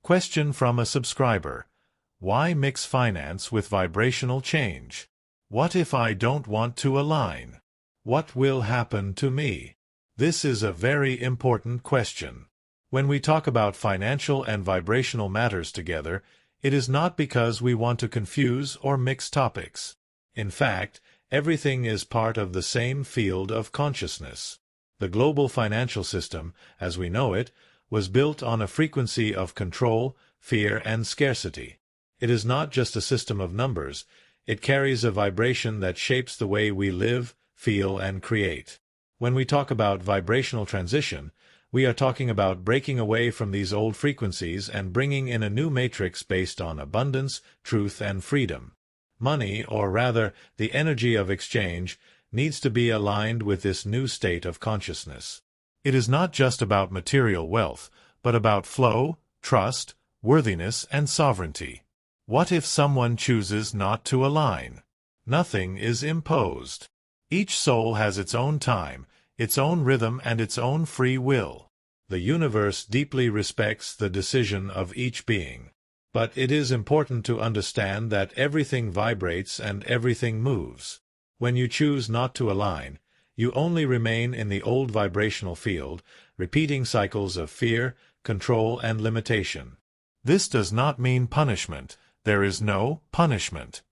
Question from a subscriber. Why mix finance with vibrational change? What if I don't want to align? What will happen to me? This is a very important question. When we talk about financial and vibrational matters together, it is not because we want to confuse or mix topics. In fact, everything is part of the same field of consciousness. The global financial system, as we know it, was built on a frequency of control, fear, and scarcity. It is not just a system of numbers. It carries a vibration that shapes the way we live, feel, and create. When we talk about vibrational transition, we are talking about breaking away from these old frequencies and bringing in a new matrix based on abundance, truth, and freedom. Money, or rather, the energy of exchange, needs to be aligned with this new state of consciousness. It is not just about material wealth, but about flow, trust, worthiness, and sovereignty. What if someone chooses not to align? Nothing is imposed. Each soul has its own time, its own rhythm, and its own free will. The universe deeply respects the decision of each being. But it is important to understand that everything vibrates and everything moves. When you choose not to align, you only remain in the old vibrational field, repeating cycles of fear, control, and limitation. This does not mean punishment. There is no punishment.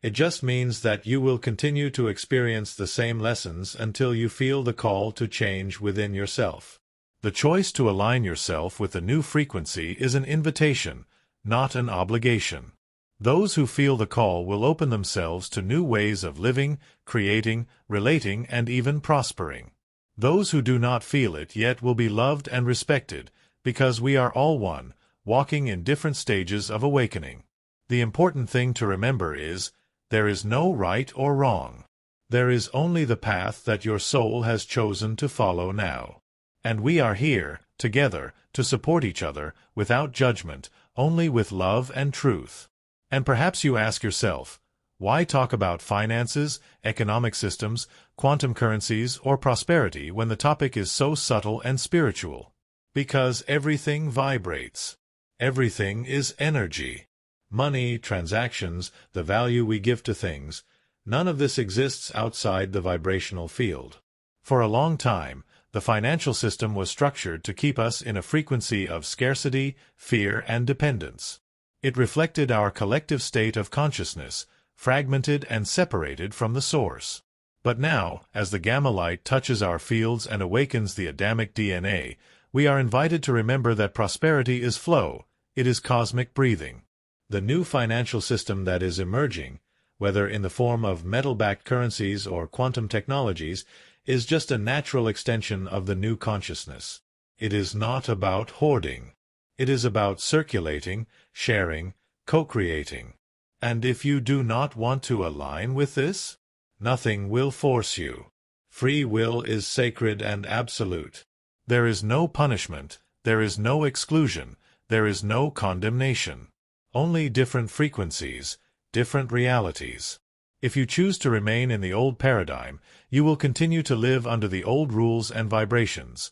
It just means that you will continue to experience the same lessons until you feel the call to change within yourself. The choice to align yourself with a new frequency is an invitation, not an obligation. Those who feel the call will open themselves to new ways of living, creating, relating, and even prospering. Those who do not feel it yet will be loved and respected, because we are all one, walking in different stages of awakening. The important thing to remember is, there is no right or wrong. There is only the path that your soul has chosen to follow now. And we are here, together, to support each other, without judgment, only with love and truth. And perhaps you ask yourself, why talk about finances, economic systems, quantum currencies, or prosperity when the topic is so subtle and spiritual? Because everything vibrates. Everything is energy. Money, transactions, the value we give to things, none of this exists outside the vibrational field. For a long time, the financial system was structured to keep us in a frequency of scarcity, fear, and dependence. It reflected our collective state of consciousness, fragmented and separated from the source. But now, as the gamma light touches our fields and awakens the Adamic DNA, we are invited to remember that prosperity is flow, it is cosmic breathing. The new financial system that is emerging, whether in the form of metal-backed currencies or quantum technologies, is just a natural extension of the new consciousness. It is not about hoarding. It is about circulating, sharing, co-creating. And if you do not want to align with this, nothing will force you. Free will is sacred and absolute. There is no punishment, there is no exclusion, there is no condemnation. Only different frequencies, different realities. If you choose to remain in the old paradigm, you will continue to live under the old rules and vibrations.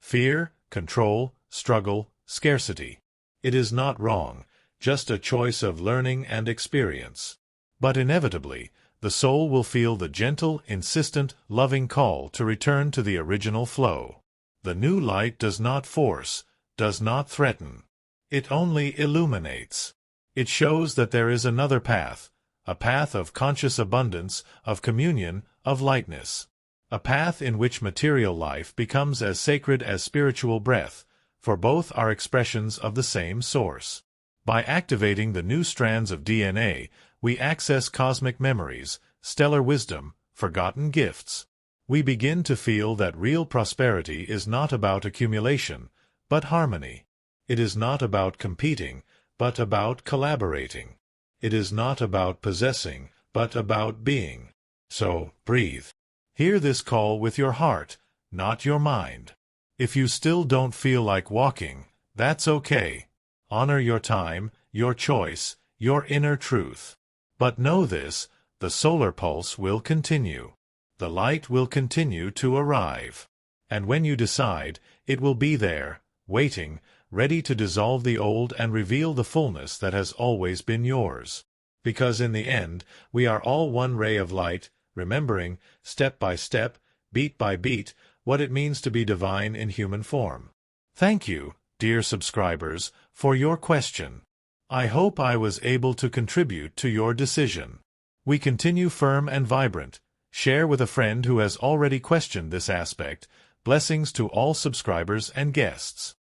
Fear, control, struggle, scarcity. It is not wrong, just a choice of learning and experience. But inevitably, the soul will feel the gentle, insistent, loving call to return to the original flow. The new light does not force, does not threaten. It only illuminates. It shows that there is another path, a path of conscious abundance, of communion, of lightness. A path in which material life becomes as sacred as spiritual breath, for both are expressions of the same source. By activating the new strands of DNA, we access cosmic memories, stellar wisdom, forgotten gifts. We begin to feel that real prosperity is not about accumulation, but harmony. It is not about competing, but about collaborating. It is not about possessing, but about being. So, breathe. Hear this call with your heart, not your mind. If you still don't feel like walking, that's okay. Honor your time, your choice, your inner truth. But know this, the solar pulse will continue. The light will continue to arrive. And when you decide, it will be there, waiting, ready to dissolve the old and reveal the fullness that has always been yours. Because in the end, we are all one ray of light, remembering, step by step, beat by beat, what it means to be divine in human form. Thank you, dear subscribers, for your question. I hope I was able to contribute to your decision. We continue firm and vibrant. Share with a friend who has already questioned this aspect. Blessings to all subscribers and guests.